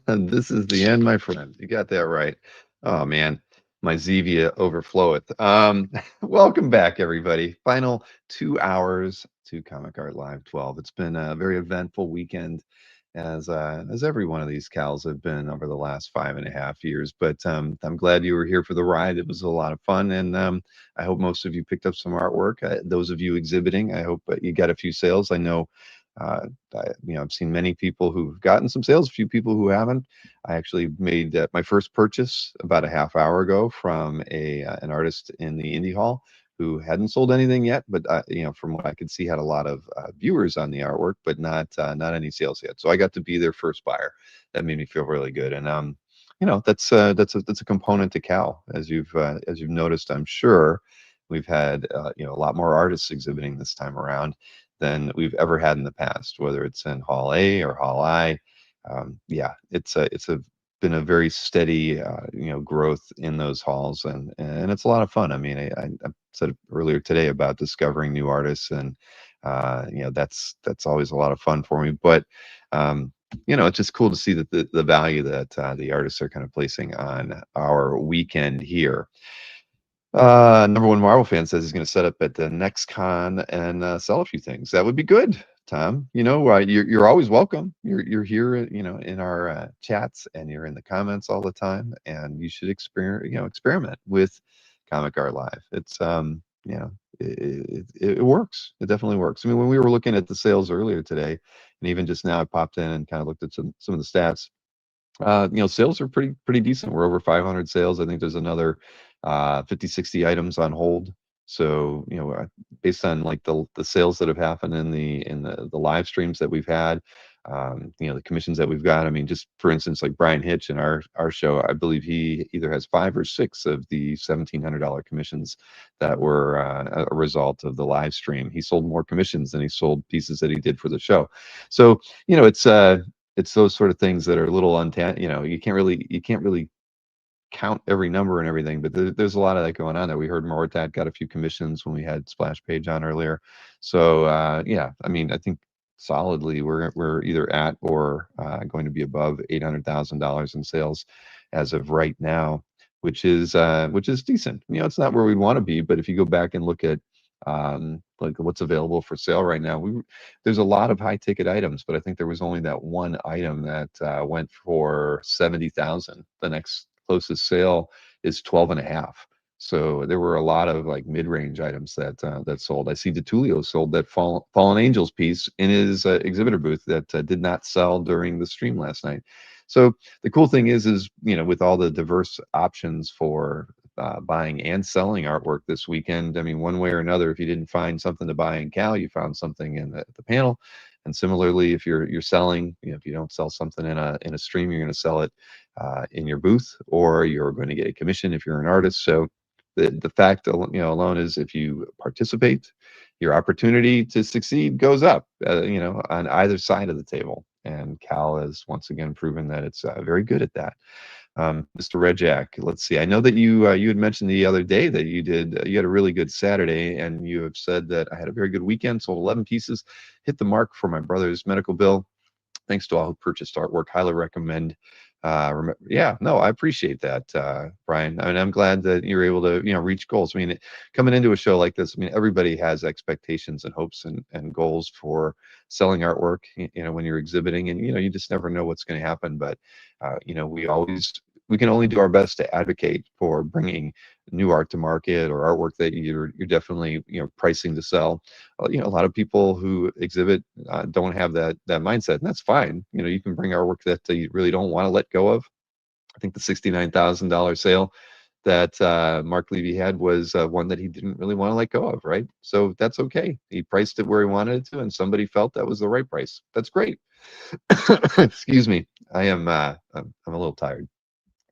This is the end, my friend. You got that right. Oh man, my Zevia overfloweth. Welcome back, everybody. Final 2 hours to Comic Art Live 12. It's been a very eventful weekend, as every one of these cows have been over the last 5.5 years. But I'm glad you were here for the ride. It was a lot of fun, and I hope most of you picked up some artwork. Those of you exhibiting, I hope you got a few sales. I know. Uh, I've seen many people who've gotten some sales, a few people who haven't. I actually made my first purchase about a half hour ago from an artist in the indie hall who hadn't sold anything yet, but from what I could see, had a lot of viewers on the artwork, but not any sales yet. So I got to be their first buyer. That made me feel really good, and that's a component to Cal, as you've noticed, I'm sure. We've had a lot more artists exhibiting this time around than we've ever had in the past, whether it's in Hall A or Hall I. Yeah, it's been a very steady growth in those halls, and it's a lot of fun. I mean, I said earlier today about discovering new artists, and that's always a lot of fun for me. But it's just cool to see that the value that the artists are kind of placing on our weekend here. Number one Marvel fan says he's going to set up at the next con and sell a few things. That would be good, Tom. You're always welcome. You're here, in our chats, and you're in the comments all the time. And you should experiment with Comic Art Live. It's it works. It definitely works. I mean, when we were looking at the sales earlier today, and even just now, I popped in and kind of looked at some of the stats. Sales are pretty decent. We're over 500 sales. I think there's another 50, 60 items on hold. So, based on like the sales that have happened in the live streams that we've had, the commissions that we've got. I mean, just for instance, like Brian Hitch in our show, I believe he either has 5 or 6 of the $1,700 commissions that were a result of the live stream. He sold more commissions than he sold pieces that he did for the show. So, it's those sort of things that are a little you can't really count every number and everything, but there's a lot of that going on there. We heard Moritat got a few commissions when we had Splash Page on earlier. So yeah, I mean, I think solidly we're either at or going to be above $800,000 in sales as of right now, which is decent. It's not where we'd want to be, but if you go back and look at like what's available for sale right now, there's a lot of high ticket items, but I think there was only that one item that went for 70,000. The next closest sale is 12 and a half. So there were a lot of like mid-range items that sold. I see DeTulio sold that Fallen Angels piece in his exhibitor booth that did not sell during the stream last night. So the cool thing is with all the diverse options for buying and selling artwork this weekend. I mean, one way or another, if you didn't find something to buy in Cal, you found something in the panel. And similarly, if you're selling, if you don't sell something in a stream, you're going to sell it in your booth, or you're going to get a commission if you're an artist. So the fact alone is, if you participate, your opportunity to succeed goes up. On either side of the table. And Cal has once again proven that it's very good at that. Mr. Rejak, let's see. I know that you had mentioned the other day that you had a really good Saturday, and you have said that I had a very good weekend. Sold 11 pieces, hit the mark for my brother's medical bill. Thanks to all who purchased artwork. Highly recommend. Yeah, no, I appreciate that, Brian. I mean, I'm glad that you're able to reach goals. I mean, coming into a show like this, I mean, everybody has expectations and hopes and goals for selling artwork. When you're exhibiting, and you just never know what's going to happen. But we can only do our best to advocate for bringing new art to market, or artwork that you're definitely pricing to sell. A lot of people who exhibit don't have that mindset, and that's fine. You can bring artwork that you really don't want to let go of. I think the $69,000 sale that Mark Levy had was one that he didn't really want to let go of, right? So that's okay. He priced it where he wanted it to, and somebody felt that was the right price. That's great. Excuse me. I'm a little tired,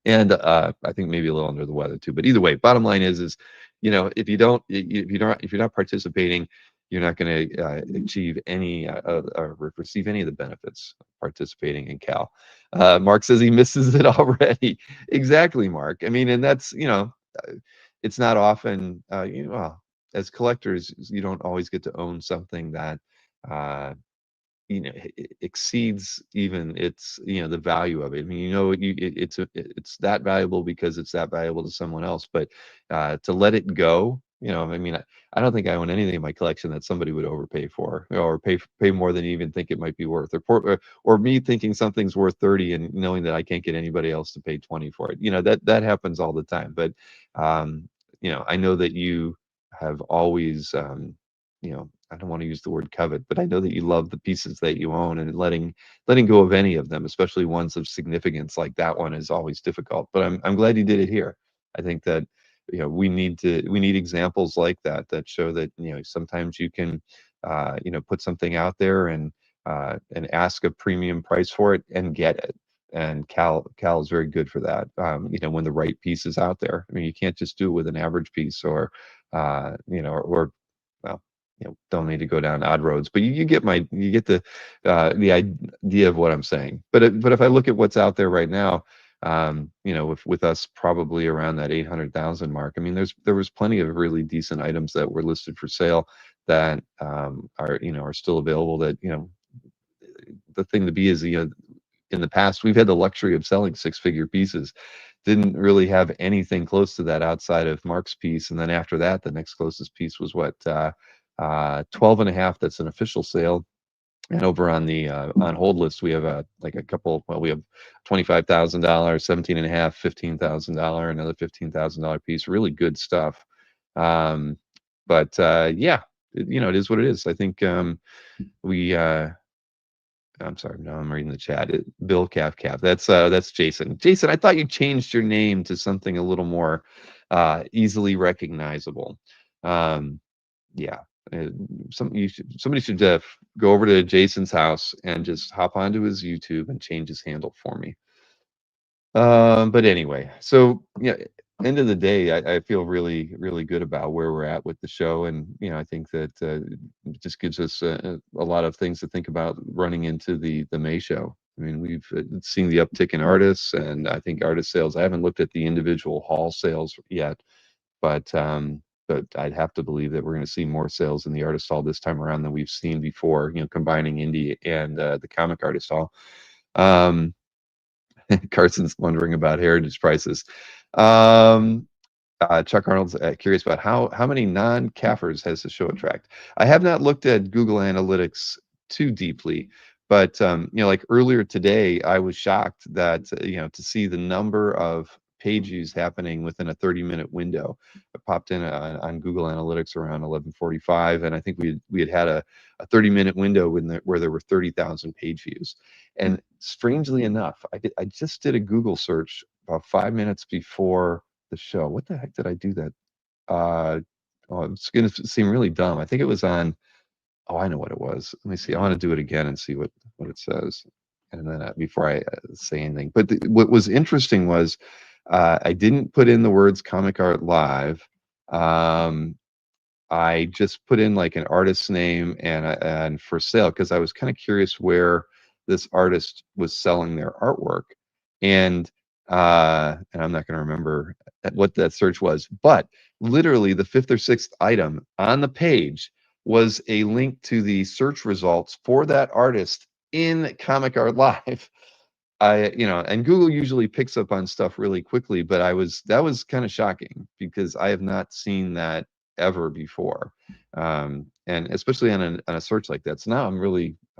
and I think maybe a little under the weather too. But either way, bottom line is if you're not participating, you're not going to achieve any or receive any of the benefits of participating in Cal. Mark says he misses it already. Exactly, Mark. I mean, and that's it's not often well, as collectors, you don't always get to own something that. Uh, exceeds even its, the value of it. I mean, it's that valuable because it's that valuable to someone else. But to let it go, I mean, I don't think I own anything in my collection that somebody would overpay for, or pay more than you even think it might be worth, or me thinking something's worth 30 and knowing that I can't get anybody else to pay 20 for it. That happens all the time. But I know that you have always, I don't want to use the word covet, but I know that you love the pieces that you own, and letting go of any of them, especially ones of significance like that one, is always difficult. But I'm glad you did it here. I think that we need examples like that show that sometimes you can put something out there and ask a premium price for it and get it. And Cal is very good for that. When the right piece is out there. I mean, you can't just do it with an average piece, or well, don't need to go down odd roads, but you get the idea of what I'm saying. But if I look at what's out there right now, with us probably around that 800,000 mark, I mean, there was plenty of really decent items that were listed for sale that are still available. That the thing to be is, in the past we've had the luxury of selling six-figure pieces. Didn't really have anything close to that outside of Mark's piece, and then after that, the next closest piece was what, 12 and a half. That's an official sale. And over on the on hold list, we have like a couple. Well, we have $25,000, 17 and a half, $15,000, another $15,000 piece. Really good stuff. But yeah, it is what it is. I think we. I'm sorry, no, I'm reading the chat. Bill CAF. That's Jason. Jason, I thought you changed your name to something a little more easily recognizable. Yeah, somebody should go over to Jason's house and just hop onto his YouTube and change his handle for me. But anyway, so yeah, end of the day, I feel really, really good about where we're at with the show, and I think that it just gives us a lot of things to think about running into the May show. I mean, we've seen the uptick in artists, and I think artist sales. I haven't looked at the individual hall sales yet, but I'd have to believe that we're going to see more sales in the artist hall this time around than we've seen before. Combining indie and the comic artist hall. Um, Carson's wondering about heritage prices. Um, Chuck Arnold's curious about how many non-CAFers has the show attract. I have not looked at Google Analytics too deeply, but like earlier today, I was shocked that to see the number of page views happening within a 30-minute window. I popped in on Google Analytics around 11:45, and I think we had a 30-minute window where there were 30,000 page views. And strangely enough, I just did a Google search about 5 minutes before the show. What the heck did I do that? It's going to seem really dumb. I think it was on. Oh, I know what it was. Let me see. I want to do it again and see what it says, and then before I say anything. But what was interesting was I didn't put in the words Comic Art Live. I just put in like an artist's name and for sale, because I was kind of curious where this artist was selling their artwork, and I'm not going to remember what that search was, but literally the fifth or sixth item on the page was a link to the search results for that artist in Comic Art Live. And Google usually picks up on stuff really quickly, but that was kind of shocking because I have not seen that ever before, and especially on a search like that. So now I'm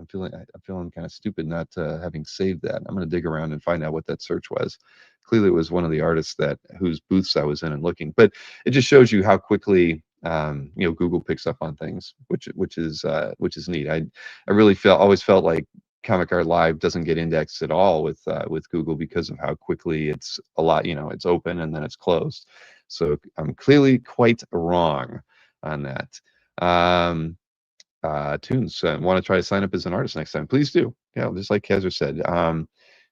feeling kind of stupid not having saved that. I'm going to dig around and find out what that search was. Clearly, it was one of the artists whose booths I was in and looking. But it just shows you how quickly Google picks up on things, which is neat. I really always felt like Comic Art Live doesn't get indexed at all with Google because of how quickly it's it's open and then it's closed. So I'm clearly quite wrong on that. Tunes want to try to sign up as an artist next time? Please do. Yeah, just like Kaiser said.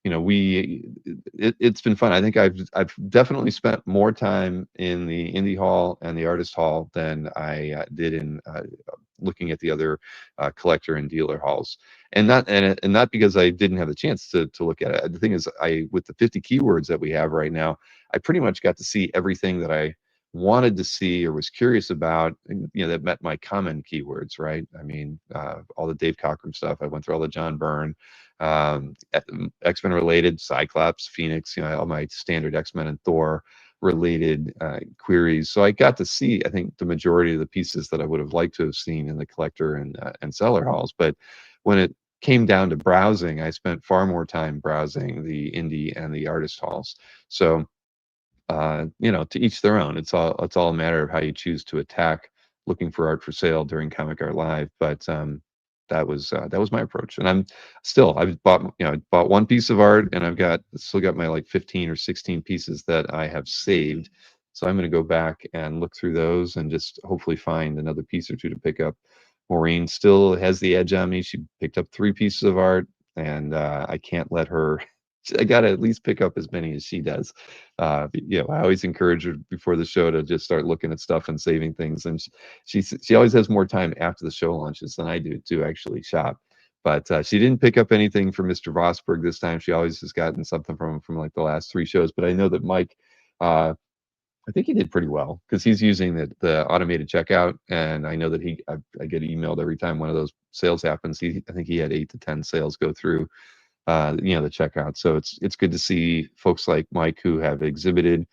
It's been fun. I think I've definitely spent more time in the indie hall and the artist hall than I did in looking at the other collector and dealer halls, and not because I didn't have the chance to look at it. The thing is, with the 50 keywords that we have right now, I pretty much got to see everything that I wanted to see or was curious about, that met my common keywords, right? I mean, all the Dave Cockrum stuff. I went through all the John Byrne, X-Men related, Cyclops, Phoenix, all my standard X-Men and Thor related queries. So I got to see, I think, the majority of the pieces that I would have liked to have seen in the collector and seller halls. But when it came down to browsing, I spent far more time browsing the indie and the artist halls. So to each their own. It's all a matter of how you choose to attack looking for art for sale during Comic Art Live. But that was my approach, and I've bought one piece of art, and still got my like 15 or 16 pieces that I have saved. So I'm going to go back and look through those and just hopefully find another piece or two to pick up. Maureen still has the edge on me. She picked up 3 pieces of art, and I can't let her. I got to at least pick up as many as she does. I always encourage her before the show to just start looking at stuff and saving things. And she always has more time after the show launches than I do to actually shop. But she didn't pick up anything from Mr. Vosberg this time. She always has gotten something from him from like the last 3 shows. But I know that Mike, I think he did pretty well because he's using the automated checkout, and I know that I get emailed every time one of those sales happens. I think he had 8 to 10 sales go through the checkout. So it's good to see folks like Mike who have exhibited.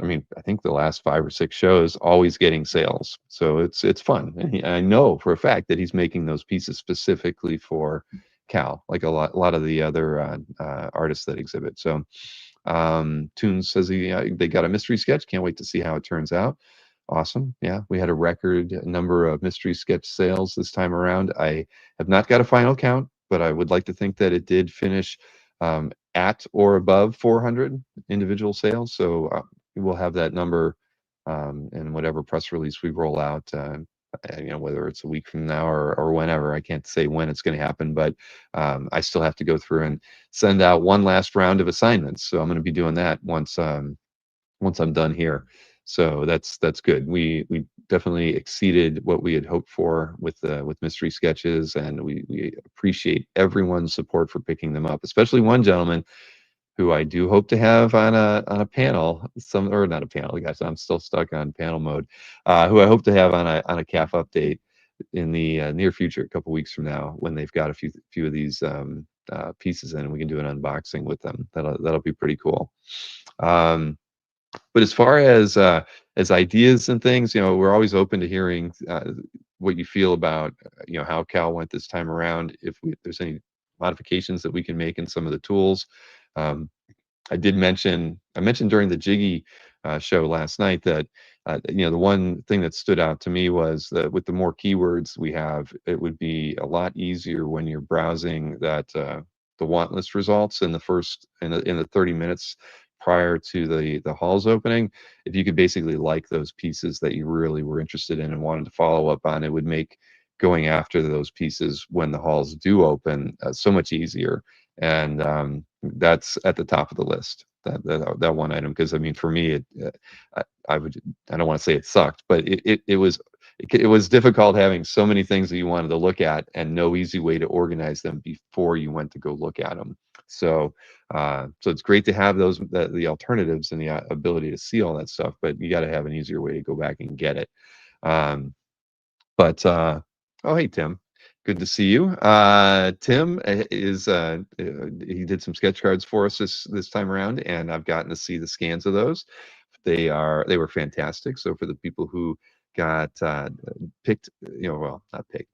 I mean, I think the last 5 or 6 shows always getting sales. So it's fun. And I know for a fact that he's making those pieces specifically for Cal, like a lot of the other artists that exhibit. So Toons says they got a mystery sketch. Can't wait to see how it turns out. Awesome. Yeah, we had a record number of mystery sketch sales this time around. I have not got a final count, but I would like to think that it did finish at or above 400 individual sales. So we'll have that number in whatever press release we roll out. Whether it's a week from now or whenever. I can't say when it's going to happen, but I still have to go through and send out one last round of assignments. So I'm going to be doing that once I'm done here. So that's good. We definitely exceeded what we had hoped for with mystery sketches, and we appreciate everyone's support for picking them up, especially one gentleman who I do hope to have on a panel, or not a panel, guys. I'm still stuck on panel mode. Who I hope to have on a CAF update in the near future, a couple weeks from now, when they've got a few of these pieces in, and we can do an unboxing with them. That'll be pretty cool. But as far as ideas and things, we're always open to hearing what you feel about how Cal went this time around. If there's any modifications that we can make in some of the tools. Um, I mentioned during the Jiggy show last night that the one thing that stood out to me was that with the more keywords we have, it would be a lot easier when you're browsing the want list results in the 30 minutes prior to the halls opening. If you could basically like those pieces that you really were interested in and wanted to follow up on, it would make going after those pieces when the halls do open so much easier. And that's at the top of the list. That one item, because I mean, for me, I don't want to say it sucked, but it was difficult having so many things that you wanted to look at and no easy way to organize them before you went to go look at them. So it's great to have the alternatives and the ability to see all that stuff, but you got to have an easier way to go back and get it. But oh, hey, Tim. Good to see you. Tim he did some sketch cards for us this time around, and I've gotten to see the scans of those. They were fantastic. So for the people who got picked, well, not picked.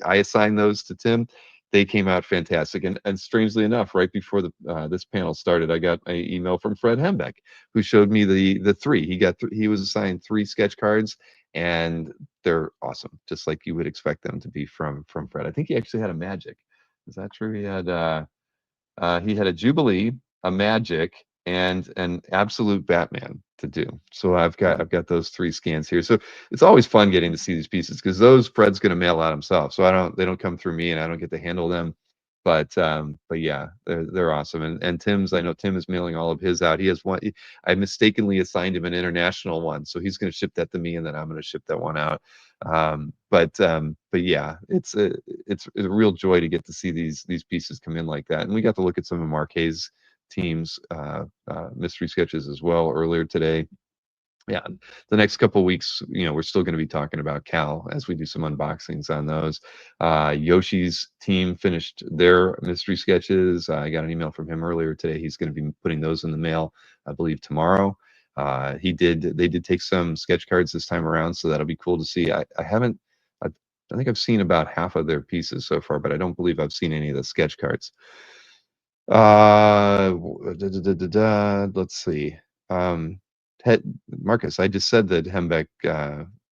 I assigned those to Tim. They came out fantastic, and strangely enough, right before this panel started, I got an email from Fred Hembeck, who showed me the 3. He was assigned 3 sketch cards, and they're awesome, just like you would expect them to be from Fred. I think he actually had a Magic. Is that true? He had a Jubilee, a Magic, and an Absolute Batman to do. So I've got those 3 scans here. So it's always fun getting to see these pieces because those Fred's going to mail out himself. So they don't come through me, and I don't get to handle them. But yeah, they're awesome. And I know Tim is mailing all of his out. He has one. I mistakenly assigned him an international one, so he's going to ship that to me, and then I'm going to ship that one out. But yeah, it's a real joy to get to see these pieces come in like that. And we got to look at some of Marquet's team's mystery sketches as well earlier today. Yeah, the next couple of weeks, we're still going to be talking about Cal as we do some unboxings on those. Yoshi's team finished their mystery sketches. I got an email from him earlier today. He's going to be putting those in the mail, I believe, tomorrow. They did take some sketch cards this time around, so that'll be cool to see. I haven't, I think I've seen about half of their pieces so far, but I don't believe I've seen any of the sketch cards. Let's see. Um, Marcus, I just said that Hembeck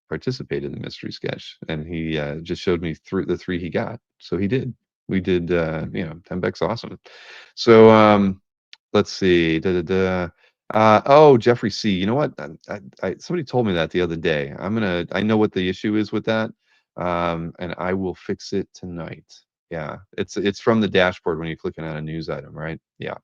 participated in the mystery sketch, and he just showed me through the three he got. So he did. We did. Hembeck's awesome. So let's see. Oh, Jeffrey C. You know what? Somebody told me that the other day. I know what the issue is with that, and I will fix it tonight. Yeah, it's from the dashboard when you're clicking on a news item, right? Yeah.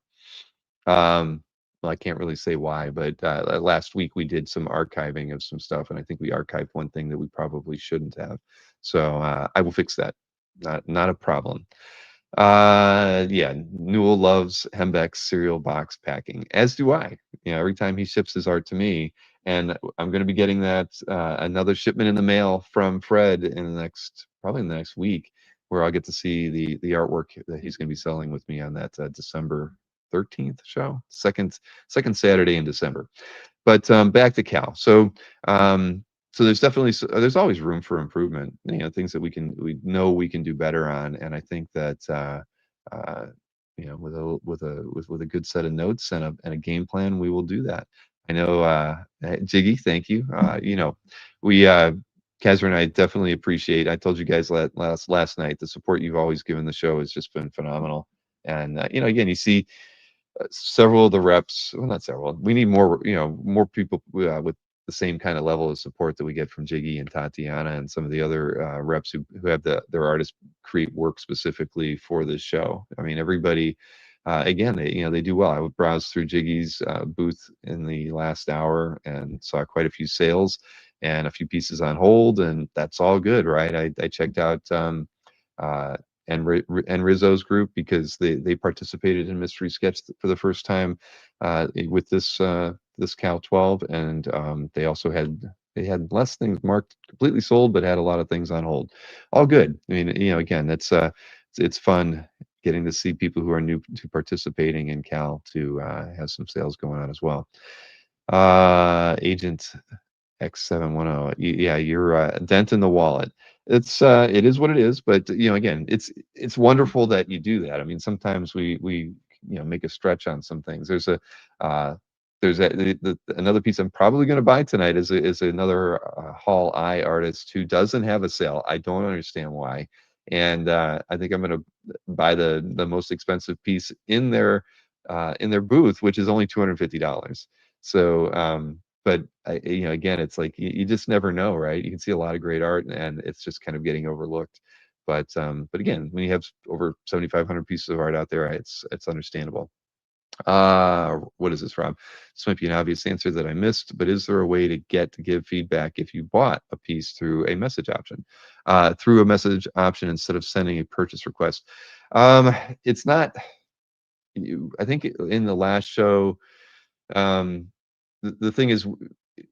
Well, I can't really say why, but last week we did some archiving of some stuff, and I think we archived one thing that we probably shouldn't have. So I will fix that. Not a problem. Yeah, Newell loves Hembeck's cereal box packing, as do I. Every time he ships his art to me, and I'm going to be getting that another shipment in the mail from Fred probably in the next week, where I'll get to see the artwork that he's going to be selling with me on that December 13th show, second Saturday in December. But back to Cal. So there's always room for improvement. Things that we know we can do better on, and I think that uh, with a good set of notes and a game plan, we will do that. I know, Jiggy, thank you. We Kazra and I definitely appreciate. I told you guys last night the support you've always given the show has just been phenomenal. And again, you see several of the reps, well, not several. We need more people with the same kind of level of support that we get from Jiggy and Tatiana and some of the other reps who have their artists create work specifically for this show. I mean, everybody, again, they do well. I would browse through Jiggy's booth in the last hour and saw quite a few sales and a few pieces on hold, and that's all good, right? I checked out uh, and Rizzo's group because they participated in Mystery Sketch for the first time with this Cal 12, and they had less things marked completely sold, but had a lot of things on hold. All good. I mean, again, it's fun getting to see people who are new to participating in Cal to have some sales going on as well. Agent X710. Yeah, you're a dent in the wallet. It is what it is, but again, it's wonderful that you do that. I mean, sometimes we make a stretch on some things. Uh, another piece I'm probably going to buy tonight is another Hall I artist who doesn't have a sale. I don't understand why, and I think I'm going to buy the most expensive piece in their booth, which is only $250. So but again, it's like you just never know, right? You can see a lot of great art, and it's just kind of getting overlooked. But again, when you have over 7,500 pieces of art out there, it's understandable. What is this, Rob? This might be an obvious answer that I missed, but is there a way to give feedback if you bought a piece through a message option, instead of sending a purchase request? It's not. I think in the last show, um, the thing is,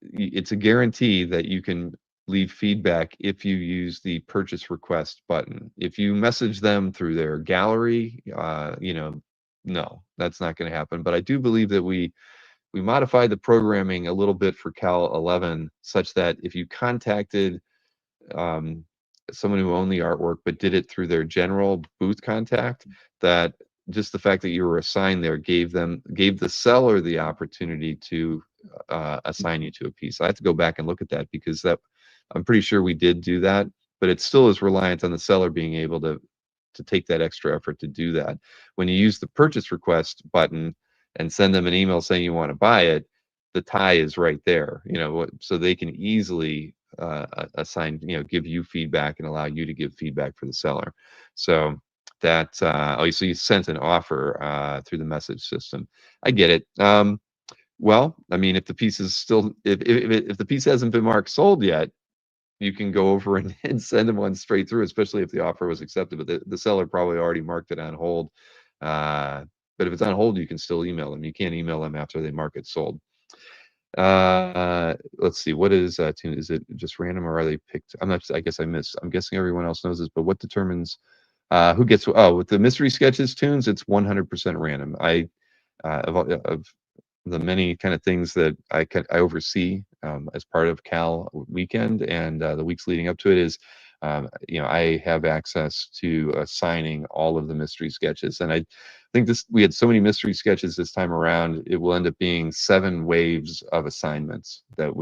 it's a guarantee that you can leave feedback if you use the purchase request button. If you message them through their gallery, no, that's not going to happen. But I do believe that we modified the programming a little bit for Cal 11 such that if you contacted um, someone who owned the artwork but did it through their general booth contact, that just the fact that you were assigned there gave the seller the opportunity to assign you to a piece. I have to go back and look at that because I'm pretty sure we did do that, but it still is reliant on the seller being able to take that extra effort to do that. When you use the purchase request button and send them an email saying you want to buy it, the tie is right there, so they can easily assign, give you feedback and allow you to give feedback for the seller. So so you sent an offer through the message system. I get it. Well, I mean, if the piece is still, if the piece hasn't been marked sold yet, you can go over and send them one straight through, especially if the offer was accepted. But the seller probably already marked it on hold. Uh, but if it's on hold, you can still email them. You can't email them after they mark it sold. Let's see. What is tune? Is it just random or are they picked? I'm not. I guess I missed. I'm guessing everyone else knows this, but what determines who gets? Oh, with the mystery sketches tunes, it's 100% random. Of the many kind of things that I oversee as part of Cal weekend and the weeks leading up to it is, I have access to assigning all of the mystery sketches, and I think we had so many mystery sketches this time around. It will end up being 7 waves of assignments that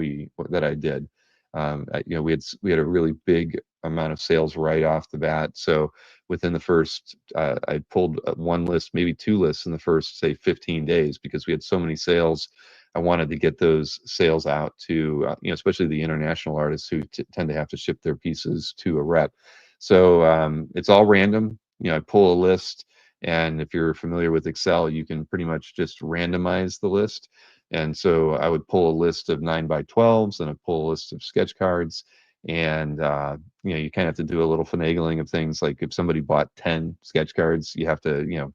I did. We had a really big amount of sales right off the bat, so within the first I pulled one list, maybe 2 lists in the first, say, 15 days because we had so many sales. I wanted to get those sales out to especially the international artists who tend to have to ship their pieces to a rep. So it's all random. I pull a list, and if you're familiar with Excel, you can pretty much just randomize the list. And so I would pull a list of 9x12s and I pull a list of sketch cards, and you kind of have to do a little finagling of things. Like if somebody bought 10 sketch cards, you have to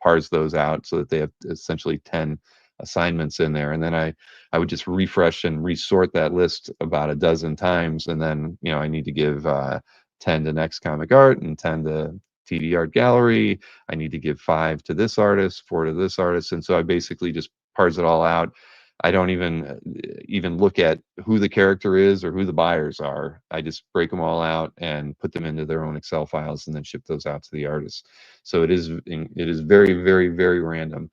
parse those out so that they have essentially 10 assignments in there. And then I would just refresh and resort that list about a dozen times, and then I need to give 10 to Next Comic Art and 10 to TD Art Gallery. I need to give 5 to this artist, 4 to this artist, and so I basically just parse it all out. I don't even look at who the character is or who the buyers are. I just break them all out and put them into their own Excel files and then ship those out to the artists. So it is very, very, very random.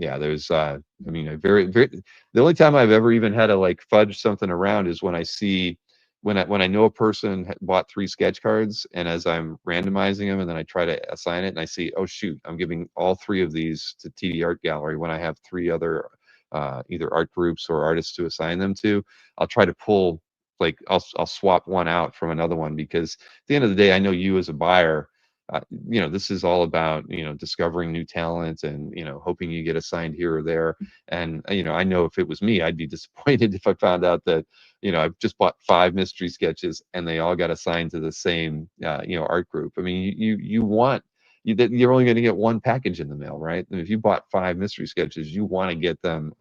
Yeah, there's I mean, the only time I've ever even had to like fudge something around is when I see when I know a person bought 3 sketch cards, and as I'm randomizing them and then I try to assign it and I see, oh shoot, I'm giving all 3 of these to TD Art Gallery when I have 3 other either art groups or artists to assign them to. I'll try to pull, like, I'll swap one out from another one, because at the end of the day, I know you as a buyer, this is all about, discovering new talent and, hoping you get assigned here or there. And, I know if it was me, I'd be disappointed if I found out that, I've just bought 5 mystery sketches and they all got assigned to the same, art group. I mean, you want, you're only going to get one package in the mail, right? And if you bought 5 mystery sketches, you want to get them,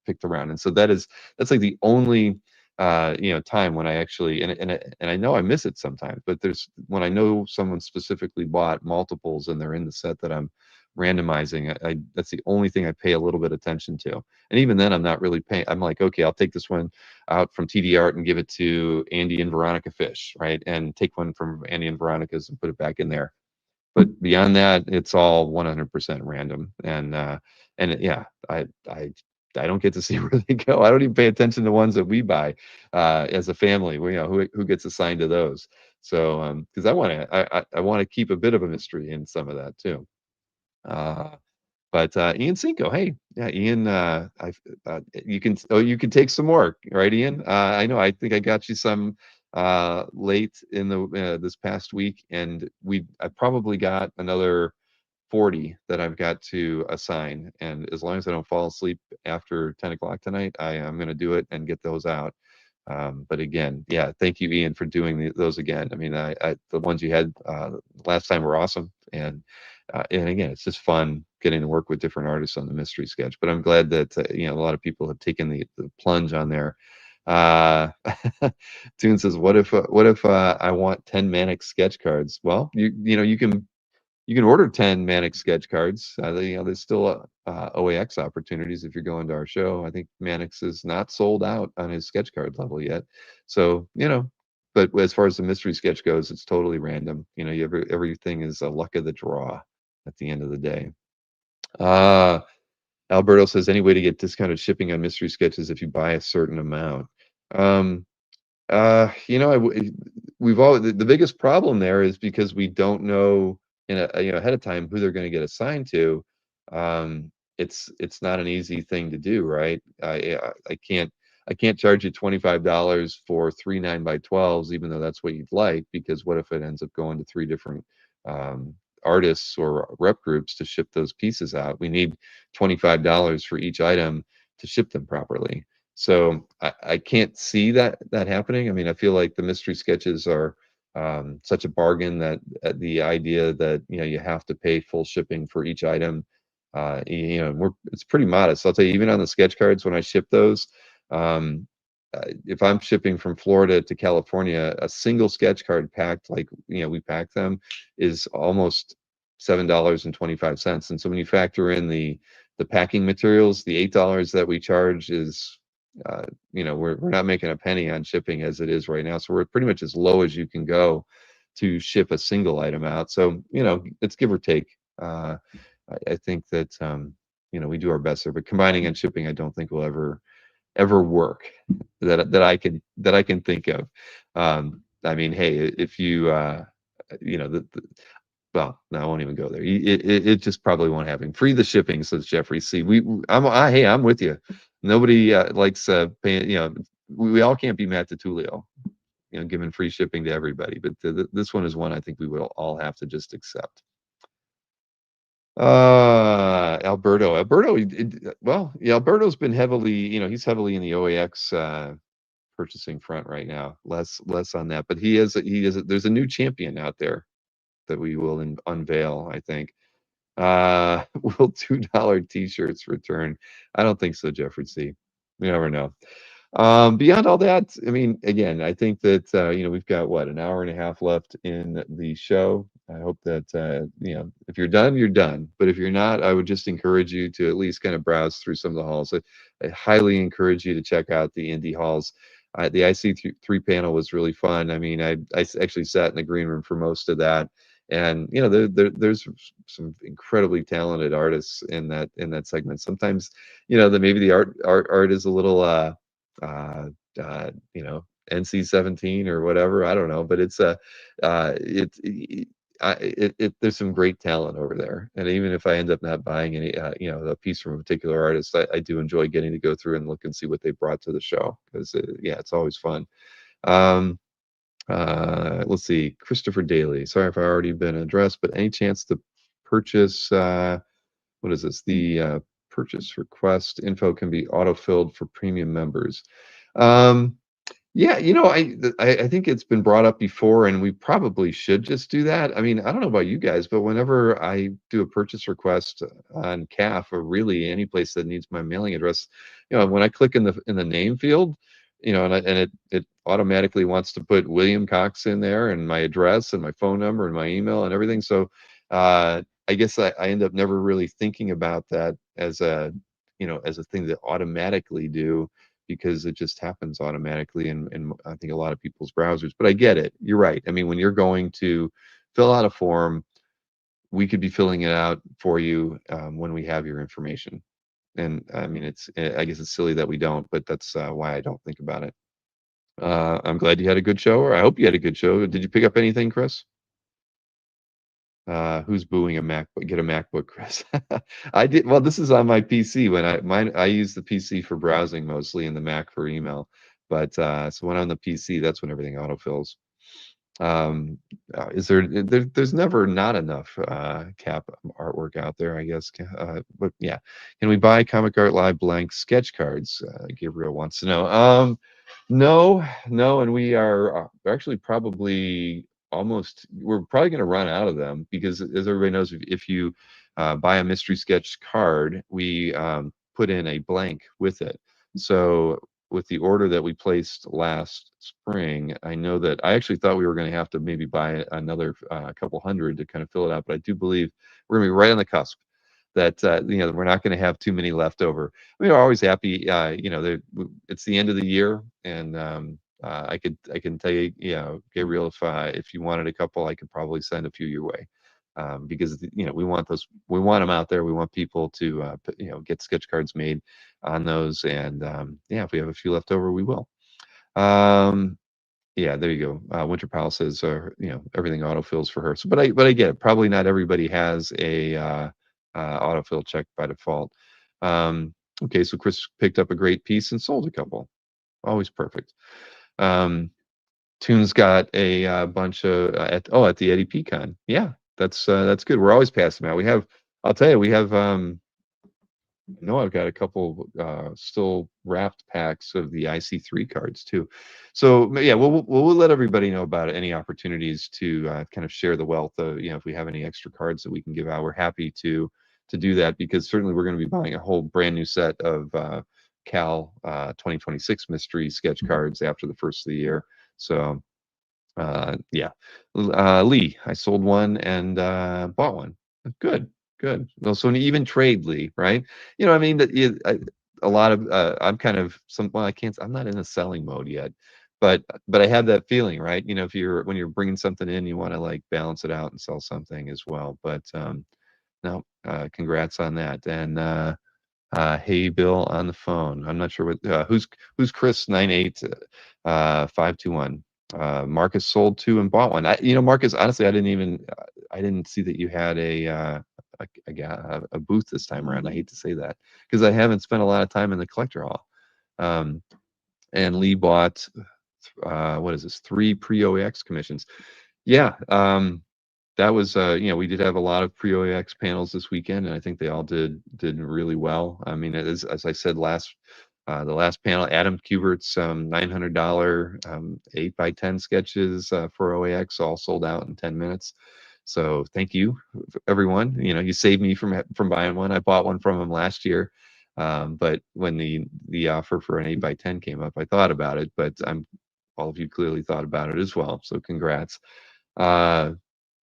picked around. And so that's like the only time when I actually, and I know I miss it sometimes, but there's when I know someone specifically bought multiples and they're in the set that I'm randomizing, that's the only thing I pay a little bit attention to. And even then, I'm not really paying. I'm like, okay, I'll take this one out from TD Art and give it to Andy and Veronica Fish, right? And take one from Andy and Veronica's and put it back in there. But beyond that, it's all 100% random. And yeah, I don't get to see where they go. I don't even pay attention to ones that we buy as a family. Who gets assigned to those. So because I want to keep a bit of a mystery in some of that too. But Ian Cinco, hey, yeah, Ian, you can take some more, right, Ian? I know. I think I got you some late in the this past week, and I probably got another 40 that I've got to assign. And as long as I don't fall asleep after 10 o'clock tonight, I am going to do it and get those out. But again, yeah, thank you, Ian, for doing those again. I mean, the ones you had last time were awesome, and again, it's just fun getting to work with different artists on the mystery sketch. But I'm glad that a lot of people have taken the plunge on there. Uh, Tune says, "What if I want 10 Manic sketch cards?" Well, you can order 10 Manic sketch cards. There's still OAX opportunities if you're going to our show. I think Manix is not sold out on his sketch card level yet. So, but as far as the mystery sketch goes, it's totally random. Everything is a luck of the draw at the end of the day. Alberto says, any way to get discounted shipping on mystery sketches if you buy a certain amount? Um, we've all the biggest problem there is because we don't know ahead of time who they're going to get assigned to. It's not an easy thing to do, right? I can't charge you $25 for 3 9x12s, even though that's what you'd like, because what if it ends up going to 3 different artists or rep groups to ship those pieces out? We need $25 for each item to ship them properly. So I can't see that happening. I mean, I feel like the mystery sketches are such a bargain that the idea that you have to pay full shipping for each item You know, it's pretty modest. I'll tell you, even on the sketch cards when I ship those, um, if I'm shipping from Florida to California, a single sketch card packed like, you know, we pack them, is almost $7.25. And so when you factor in the packing materials, the $8 that we charge is, you know, we're not making a penny on shipping as it is right now. So we're pretty much as low as you can go to ship a single item out. So, you know, it's give or take. I think that, you know, we do our best there, but combining and shipping, I don't think will ever work that I can think of. I mean, hey, if you you know, well, no, I won't even go there. It just probably won't happen. Free the shipping, says Jeffrey C. Hey, I'm with you. Nobody likes paying. You know, we all can't be Matt Tutulio, you know, giving free shipping to everybody. But this one is one I think we will all have to just accept. Alberto, well, yeah, Alberto's been heavily, you know, he's heavily in the OAX purchasing front right now. Less on that, but there's a new champion out there that we will unveil, I think. Will $2 t-shirts return? I don't think so, Jeffrey C. You never know. Beyond all that, I mean, again, I think that you know, we've got what, an hour and a half left in the show. I hope that you know, if you're done, you're done. But if you're not, I would just encourage you to at least kind of browse through some of the halls. I highly encourage you to check out the indie halls. The IC3 panel was really fun. I mean, I actually sat in the green room for most of that, and you know, there's some incredibly talented artists in that segment. Sometimes, you know, that maybe the art is a little you know, NC-17 or whatever. I don't know, but it's there's some great talent over there. And even if I end up not buying any, you know, a piece from a particular artist, I do enjoy getting to go through and look and see what they brought to the show, because yeah, it's always fun. Um, let's see, Christopher Daly. Sorry if I already been addressed, but any chance to purchase? What is this? The purchase request info can be auto-filled for premium members. Um, yeah, you know, I think it's been brought up before, and we probably should just do that. I mean, I don't know about you guys, but whenever I do a purchase request on CAF, or really any place that needs my mailing address, you know, when I click in the name field, you know, and it automatically wants to put William Cox in there, and my address and my phone number and my email and everything. So I guess I end up never really thinking about that as a, you know, as a thing to automatically do, because it just happens automatically in I think a lot of people's browsers. But I get it. You're right. I mean, when you're going to fill out a form, we could be filling it out for you when we have your information. And I mean, I guess it's silly that we don't, but that's why I don't think about it. I'm glad you had a good show, or I hope you had a good show. Did you pick up anything, Chris? Who's booing a MacBook? Get a MacBook, Chris. I did. Well, this is on my PC. I use the PC for browsing mostly, and the Mac for email. But so when on the PC, that's when everything autofills. Is there's never not enough cap artwork out there, I guess. But yeah, can we buy Comic Art Live blank sketch cards? Gabriel wants to know. No, no, and we are actually probably we're probably going to run out of them, because as everybody knows, if you buy a mystery sketch card, we put in a blank with it. So with the order that we placed last spring, I know that I actually thought we were going to have to maybe buy another couple hundred to kind of fill it out, but I do believe we're going to be right on the cusp that you know, we're not going to have too many left over. We are always happy, you know, it's the end of the year, and I can tell you, you know, Gabriel, if you wanted a couple, I could probably send a few your way. Because you know, we want them out there. We want people to you know, get sketch cards made on those, and yeah, if we have a few left over, we will. Um, yeah, there you go. Winter Palace says, you know, everything autofills for her. So, but I get it. Probably not everybody has a autofill check by default. Okay, so Chris picked up a great piece and sold a couple. Always perfect. Tune's got a bunch of at the Eddie Pecan. Yeah, that's good. We're always passing them out. I'll tell you, we have I know I've got a couple still wrapped packs of the IC3 cards too. So yeah, we'll let everybody know about any opportunities to kind of share the wealth of, you know, if we have any extra cards that we can give out, we're happy to to do that, because certainly we're going to be buying a whole brand new set of Cal 2026 mystery sketch cards after the first of the year. So yeah, Lee, I sold one and bought one. Good, good. Well, so an even trade, Lee, right? I mean that a lot of I'm kind of well, I can't. I'm not in a selling mode yet, but I have that feeling, right? If when you're bringing something in, you want to like balance it out and sell something as well. But no, congrats on that. And hey, Bill on the phone. I'm not sure who's Chris 98 521. Marcus sold two and bought one. Marcus, honestly, I didn't see that you had a booth this time around. I hate to say that because I haven't spent a lot of time in the collector hall. And Lee bought what is this? 3 pre-OAX commissions. Yeah. That was we did have a lot of pre-OAX panels this weekend, and I think they all did really well. I mean, as I said the last panel, Adam Kubert's $900 8x10 sketches for OAX all sold out in 10 minutes. So thank you, everyone. You saved me from buying one. I bought one from him last year, but when the offer for an 8x10 came up, I thought about it. But all of you clearly thought about it as well. So congrats.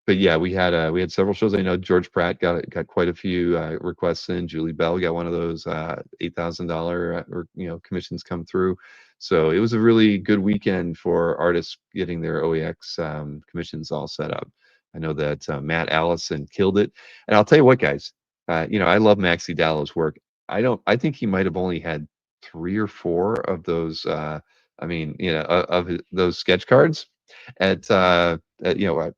But yeah, we had several shows. I know George Pratt got quite a few requests in. Julie Bell got one of those $8,000 commissions come through. So it was a really good weekend for artists getting their OEX commissions all set up. I know that Matt Allison killed it, and I'll tell you what, guys. I love Maxi Dallo's work. I think he might have only had 3 or 4 of those. Of those sketch cards what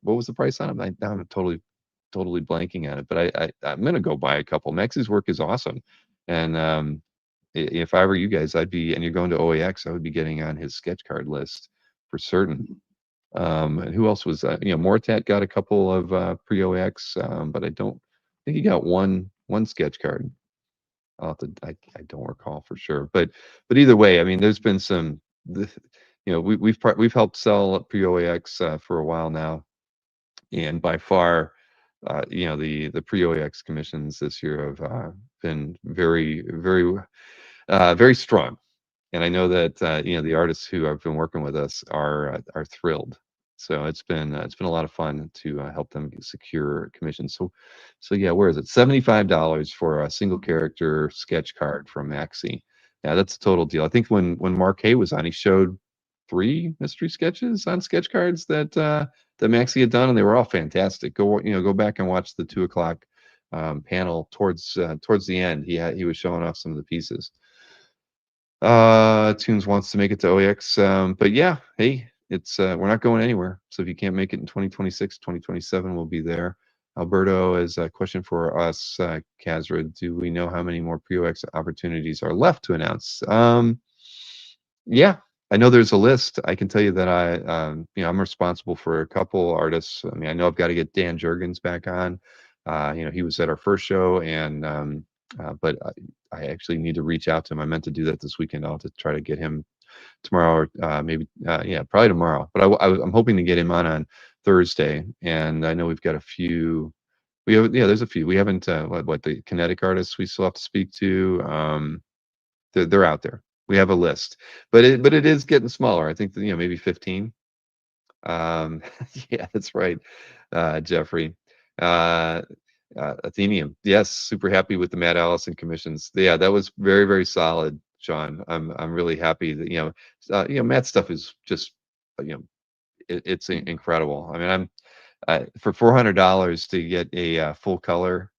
was the price on them? Now I'm totally blanking on it, but I'm gonna go buy a couple. Max's work is awesome, and if I were you guys, and you're going to OAX, I would be getting on his sketch card list for certain. And who else was Mortat got a couple of pre-OAX, but I think he got one sketch card. I don't recall for sure, but either way, I mean, there's been some. We've helped sell pre-OAX for a while now, and by far, the pre-OAX commissions this year have been very, very, very strong. And I know that the artists who have been working with us are thrilled. So it's been a lot of fun to help them secure commissions. So yeah, where is it? $75 for a single character sketch card from Maxi. Yeah, that's a total deal. I think when Mark Hay was on, he showed 3 mystery sketches on sketch cards that Maxi had done, and they were all fantastic. Go back and watch the 2 o'clock panel towards the end. He was showing off some of the pieces. Tunes wants to make it to OEX, but yeah, hey, it's we're not going anywhere. So if you can't make it in 2026, 2027, we'll be there. Alberto has a question for us, Kazra. Do we know how many more pre-OX opportunities are left to announce? Yeah, I know there's a list. I can tell you that I'm responsible for a couple artists. I mean, I know I've got to get Dan Jurgens back on. He was at our first show, and but I actually need to reach out to him. I meant to do that this weekend. I'll have to try to get him tomorrow, or maybe probably tomorrow. But I'm hoping to get him on Thursday, and I know we've got a few. There's a few. We haven't what the kinetic artists we still have to speak to. They're out there. We have a list, but it is getting smaller. I think that, maybe 15. Yeah, that's right, Jeffrey. Athenium. Yes, super happy with the Matt Allison commissions. Yeah, that was very, very solid, Sean. I'm really happy that Matt's stuff is just it's incredible. I mean, for $400 to get a full color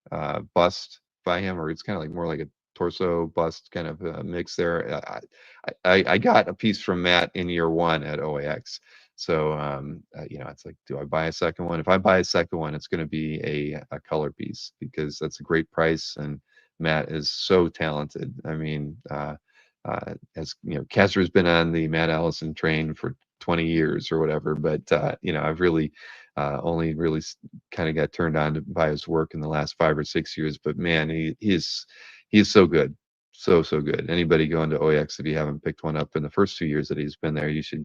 bust by him, or it's kind of like more like a torso bust kind of mix there. I got a piece from Matt in year 1 at OAX. So it's like, do I buy a second one? If I buy a second one, it's going to be a color piece, because that's a great price, and Matt is so talented. I mean, as Kessler has been on the Matt Allison train for 20 years or whatever, but I've really only really kind of got turned on by his work in the last 5 or 6 years. But man, he's so good, so good. Anybody going to OEX, if you haven't picked one up in the first 2 years that he's been there, you should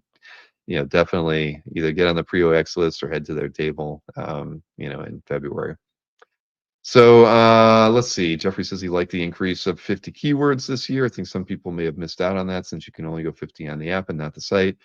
definitely either get on the pre-OEX list or head to their table in February. So let's see. Jeffrey says he liked the increase of 50 keywords this year. I think some people may have missed out on that since you can only go 50 on the app and not the site.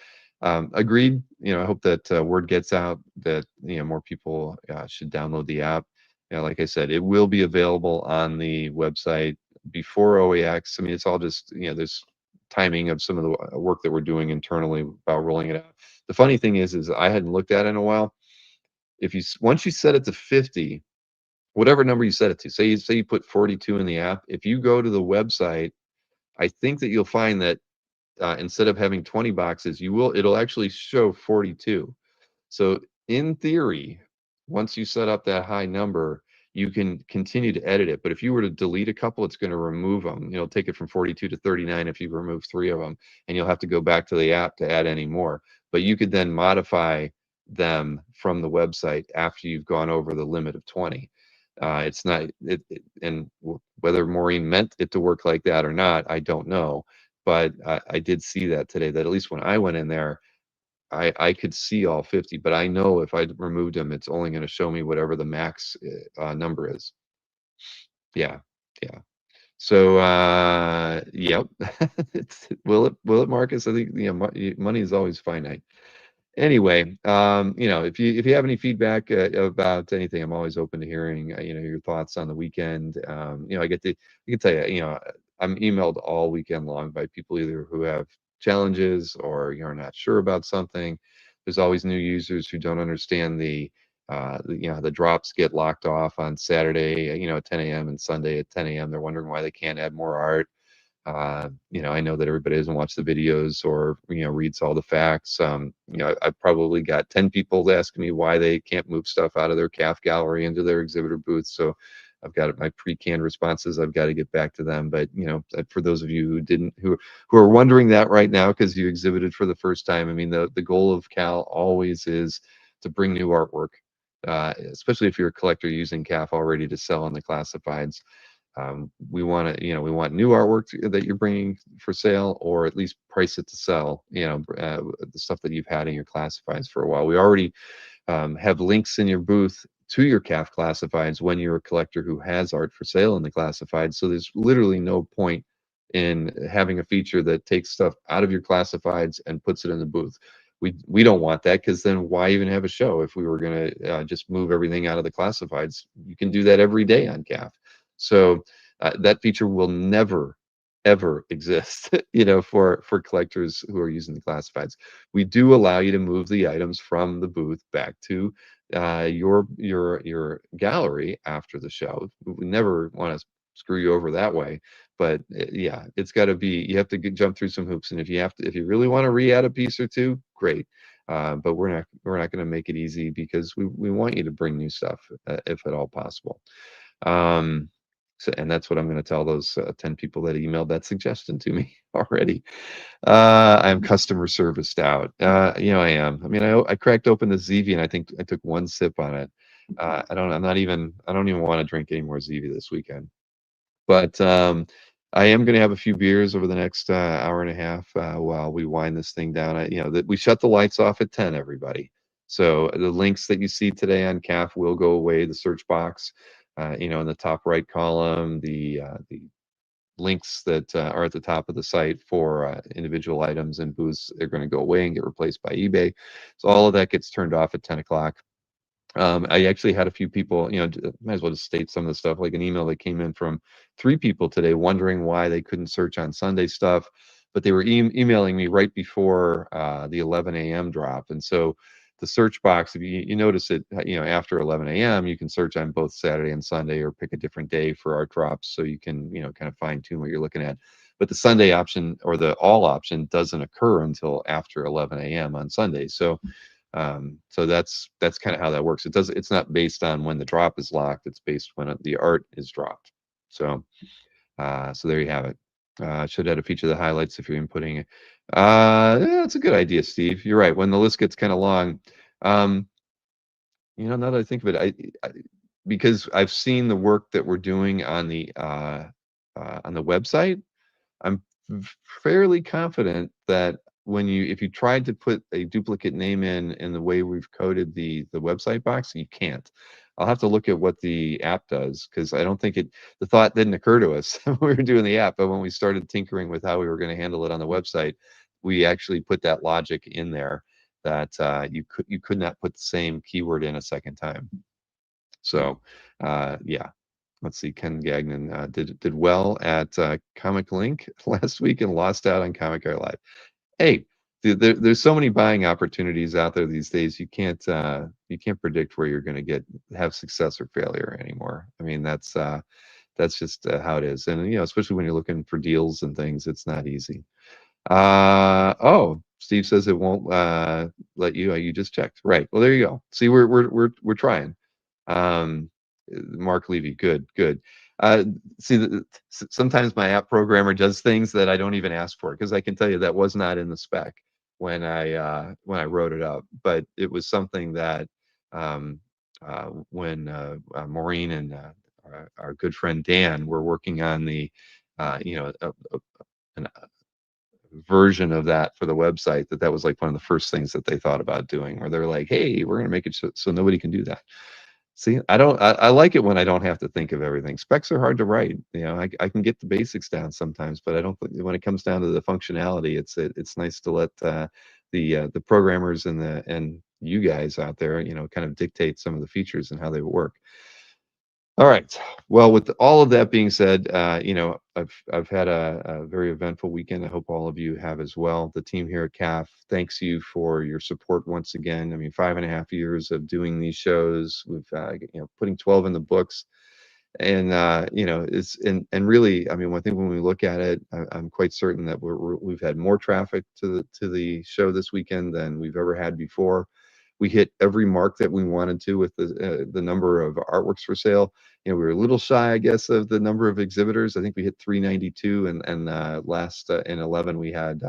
Agreed. I hope that word gets out that more people should download the app. Like I said, it will be available on the website before OAX. I mean, it's all just there's timing of some of the work that we're doing internally about rolling it out. The funny thing is I hadn't looked at it in a while. If you once you set it to 50, whatever number you set it to, say you put 42 in the app, if you go to the website, I think that you'll find that instead of having 20 boxes, it'll actually show 42. So in theory, once you set up that high number, you can continue to edit it. But if you were to delete a couple, it's going to remove them. Take it from 42 to 39 if you remove 3 of them, and you'll have to go back to the app to add any more. But you could then modify them from the website after you've gone over the limit of 20. It's not and whether Maureen meant it to work like that or not, I don't know. But I did see that today, that at least when I went in there, I could see all 50, but I know if I removed them, it's only going to show me whatever the max number is. Yeah, yeah. So, yep. Will it, Marcus? I think money is always finite. Anyway, if you have any feedback about anything, I'm always open to hearing your thoughts on the weekend. I can tell you, I'm emailed all weekend long by people either who have challenges or are not sure about something. There's always new users who don't understand the drops get locked off on Saturday, at 10 a.m. and Sunday at 10 a.m. They're wondering why they can't add more art. I know that everybody doesn't watch the videos or reads all the facts. I've probably got 10 people asking me why they can't move stuff out of their CAF gallery into their exhibitor booth. So I've got my pre-canned responses. I've got to get back to them. But for those of you who are wondering that right now because you exhibited for the first time, I mean the goal of Cal always is to bring new artwork, especially if you're a collector using CAF already to sell on the classifieds. We want new artwork that you're bringing for sale, or at least price it to sell. The stuff that you've had in your classifieds for a while. We already have links in your booth to your CAF classifieds when you're a collector who has art for sale in the classifieds. So there's literally no point in having a feature that takes stuff out of your classifieds and puts it in the booth. We don't want that, because then why even have a show if we were going to just move everything out of the classifieds? You can do that every day on CAF. So that feature will never ever exist for collectors who are using the classifieds. We do allow you to move the items from the booth back to your gallery after the show. We never want to screw you over that way, but yeah, it's got to be, you have to jump through some hoops, and if you really want to re-add a piece or two, great. But we're not going to make it easy, because we want you to bring new stuff if at all possible. And that's what I'm going to tell those 10 people that emailed that suggestion to me already. I'm customer serviced out. I am. I mean, I cracked open the Zevia, and I think I took one sip on it. I don't even want to drink any more Zevia this weekend. But I am going to have a few beers over the next hour and a half while we wind this thing down. That we shut the lights off at 10, everybody. So the links that you see today on CAF will go away. The search box, in the top right column, the links that are at the top of the site for individual items and booths, they're going to go away and get replaced by eBay. So all of that gets turned off at 10 o'clock. I actually had a few people, might as well just state some of the stuff, like an email that came in from 3 people today wondering why they couldn't search on Sunday stuff, but they were emailing me right before the 11 a.m. drop. And so the search box, if you notice it, after 11 a.m., you can search on both Saturday and Sunday, or pick a different day for art drops, so you can, kind of fine tune what you're looking at. But the Sunday option, or the all option, doesn't occur until after 11 a.m. on Sunday. So that's kind of how that works. It's not based on when the drop is locked. It's based when the art is dropped. So there you have it. Should add a feature that highlights if you're inputting it. Yeah, that's a good idea, Steve. You're right. When the list gets kind of long, now that I think of it, because I've seen the work that we're doing on the website, I'm fairly confident that if you tried to put a duplicate name in the way we've coded the website box, you can't. I'll have to look at what the app does, because I don't think the thought didn't occur to us when we were doing the app, but when we started tinkering with how we were going to handle it on the website, we actually put that logic in there that you could not put the same keyword in a second time. So yeah, let's see. Ken Gagnon did well at Comic Link last week and lost out on Comic Guy Live. Hey, there's so many buying opportunities out there these days. You can't predict where you're going to have success or failure anymore. I mean, that's just how it is. And especially when you're looking for deals and things, it's not easy. Oh, Steve says it won't let you. You just checked, right? Well, there you go. See, we're trying. Mark Levy, good. Uh, See, sometimes my app programmer does things that I don't even ask for, because I can tell you that was not in the spec when I wrote it up, but it was something that when Maureen and our good friend Dan were working on the an version of that for the website, that was like one of the first things that they thought about doing, where they're like, hey, we're going to make it so nobody can do that. See, I like it when I don't have to think of everything. Specs are hard to write. I can get the basics down sometimes, but I don't think when it comes down to the functionality, it's nice to let the programmers and you guys out there, kind of dictate some of the features and how they work. All right. Well, with all of that being said, I've had a very eventful weekend. I hope all of you have as well. The team here at CAF thanks you for your support once again. I mean, 5.5 years of doing these shows. We've putting 12 in the books, and it's and really, I mean, I think when we look at it, I'm quite certain that we've had more traffic to the show this weekend than we've ever had before. We hit every mark that we wanted to with the number of artworks for sale. We were a little shy, I guess, of the number of exhibitors. I think we hit 392, and last in 11 we had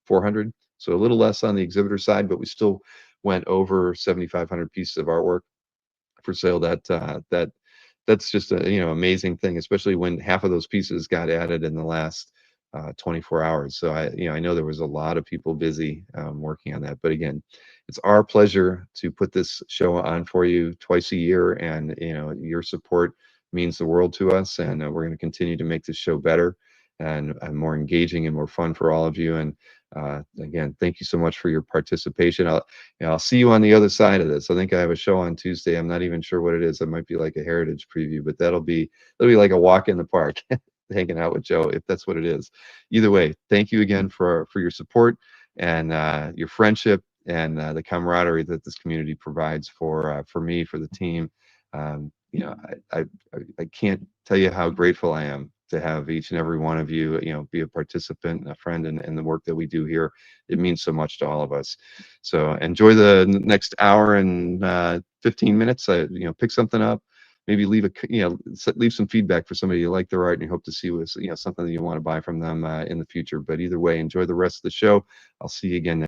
400. So a little less on the exhibitor side, but we still went over 7,500 pieces of artwork for sale. That's just a amazing thing, especially when half of those pieces got added in the last 24 hours. So I know there was a lot of people busy working on that. But again, it's our pleasure to put this show on for you twice a year, and your support means the world to us. And we're going to continue to make this show better and more engaging and more fun for all of you. And again, thank you so much for your participation. I'll see you on the other side of this. I think I have a show on Tuesday. I'm not even sure what it is. It might be like a heritage preview, but that'll be like a walk in the park, hanging out with Joe, if that's what it is. Either way, thank you again for your support and your friendship and the camaraderie that this community provides for me, for the team. I can't tell you how grateful I am to have each and every one of you, be a participant, a friend in the work that we do here. It means so much to all of us. So enjoy the next hour and 15 minutes. Pick something up, maybe leave leave some feedback for somebody you like their art and you hope to see was something that you want to buy from them in the future. But either way, enjoy the rest of the show. I'll see you again next